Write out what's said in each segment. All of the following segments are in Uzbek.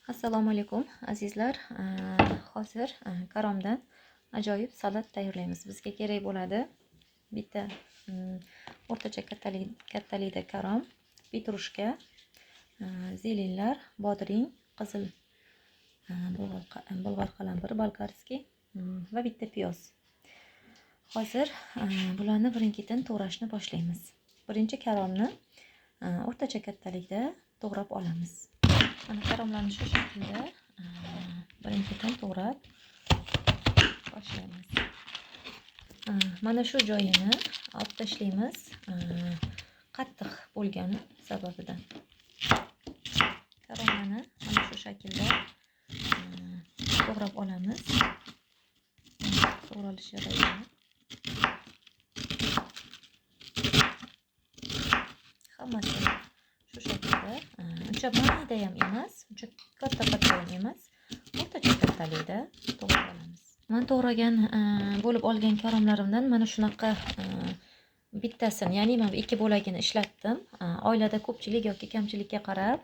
Assalomu alaykum azizlar. Hozir karomdan ajoyib salat tayyorlaymiz. Bizga kerak bo'ladi bitta o'rtacha kattalikda karom, petrushka, zelinlar, bodring, qizil bulg'or qalampir, bolgarskiy va bitta piyoz. Hozir bularni birin-ketin to'g'rashni boshlaymiz. Birinchi karomni o'rtacha kattalikda to'g'rab olamiz. Mana karomlarni shu shaklda birin-ketin to'g'rab boshlaymiz. Mana shu joyini olib tashlaymiz, qattiq bo'lgani sababidan. Karomlarni mana shu shaklda to'g'rab olamiz. To'g'ralish jarayoni. Hammasi shu shaklda, uncha mayda ham emas, uncha katta ham emas, o'rtacha kattalikda to'g'rab olamiz. Men to'g'ragan bo'lib olgan karomlarimdan mana shunaqa bittasini, ya'ni men 2 bo'lagini ishlatdim. Oilada ko'pchilik yoki kamchilikka qarab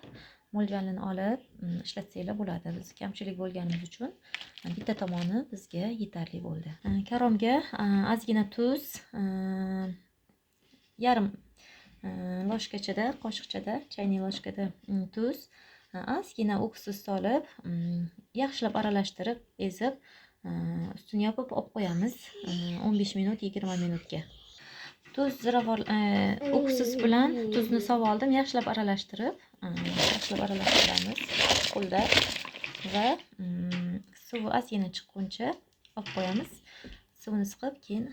mo'ljalini olib ishlatsanglar bo'ladi. Biz kamchilik bo'lganimiz uchun bitta tomoni bizga yetarli bo'ldi. Karomga ozgina tuz, yarim loshkachada, qoshiqchada, chaynak loshkada tuz, ozgina uksus solib, yaxshilab aralashtirib, ezib, ustini yopib olib qo'yamiz 15 minut, 20 minutga. Tuz, ziravor, uksus bilan tuzni solib oldim, yaxshilab aralashtiramiz qo'lda va suvi ozgina chiqquncha olib qo'yamiz. Suvini siqib, keyin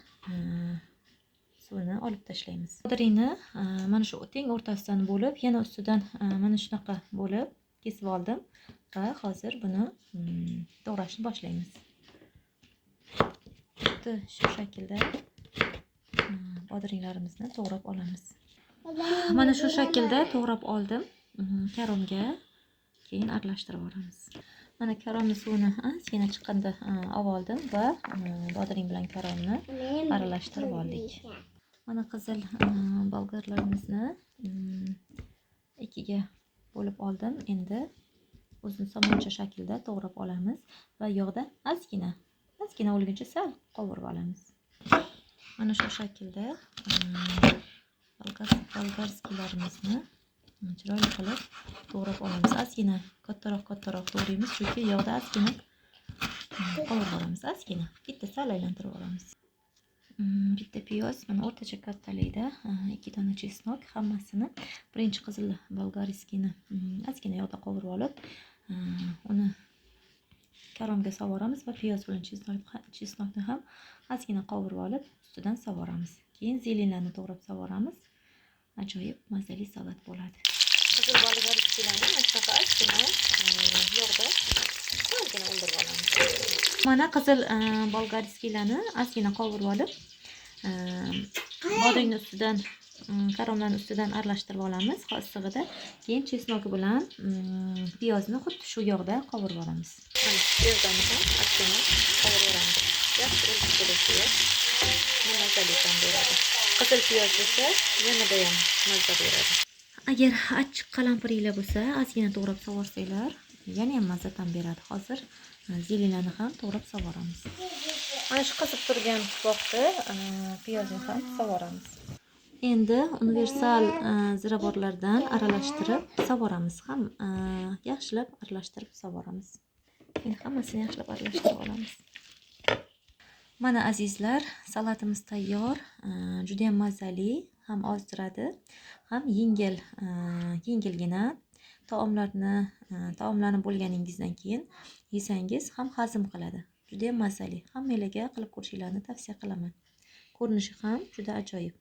suvini olib tashlaymiz. Bodringni mana shu teng o'rtasidan bo'lib, yana ustidan mana shunaqa bo'lib kesib oldim va hozir buni to'g'rashni boshlaymiz. Shu shaklda bodringlarimizni to'g'rab olamiz. Mana shu shaklda to'g'rab oldim. Karomga keyin aralashtirib olamiz. Mana karomni suvini ozgina chiqqanda olib oldim va bodring bilan karomni aralashtirib oldik. Mana qizil bolgarlarimizni ikkiga bo'lib oldim. Endi uzun somoncha shaklda to'g'rab olamiz va yog'da ozgina o'lguncha sal qovurib olamiz. Mana shu shaklda bolgarskiylarimizni chiroyli qilib to'g'rab olamiz. Ozgina kattaroq to'g'raymiz, chunki yog'da ozgina qovurib olamiz. Ozgina bitta sal aylantirib olamiz. Bitta piyoz, mana o'rtacha kattalikda 2 dona chesnok, hammasini birinchi qizil bolgarskiyni ozgina yog'da qovurib olib, uni karomga savoramiz va piyoz bilan chesnokni ham ozgina qovurib olib, ustidan savoramiz. Keyin zelinlarni to'g'rab savoramiz. Ajoyib mazali salat bo'ladi. Qizil bolgarskiylarni mana shunaqa ozgina yog'da ozgina o'ldirib olamiz. Mana qizil bolgarskiylarni ozgina qovurib olib, bodringni ustidan, karomlarni ustidan aralashtirib olamiz issig'ida. Keyin chesnoki bilan piyozni xuddi shu yog'da qovurib olamiz. Mana piyozlarni ham ozgina qovurib olamiz. Yaxshi o'lib kelishiga mazali ta'm beradi. Qizil piyoz bo'lsa, yanada ham mazza beradi. Agar achchiq qalampiringlar bo'lsa, ozgina to'g'rab savorsanglar, yana ham mazza ta'm beradi. Hozir zelinlarni ham to'g'rab savoramiz. Mana shu qizib turgan vaqtda piyozni ham savoramiz. Endi universal ziravorlardan aralashtirib savoramiz. Ham yaxshilab aralashtirib savoramiz. Endi hammasini yaxshilab aralashtirib olamiz. Mana azizlar, salatimiz tayyor. Juda ham mazali, ham ozdiradi, ham yengilgina. Taomlarni bo'lganingizdan keyin yesangiz ham hazm qiladi. Juda ham mazali. Hammalarga qilib ko'rishingizni tavsiya qilaman. Ko'rinishi ham juda ajoyib.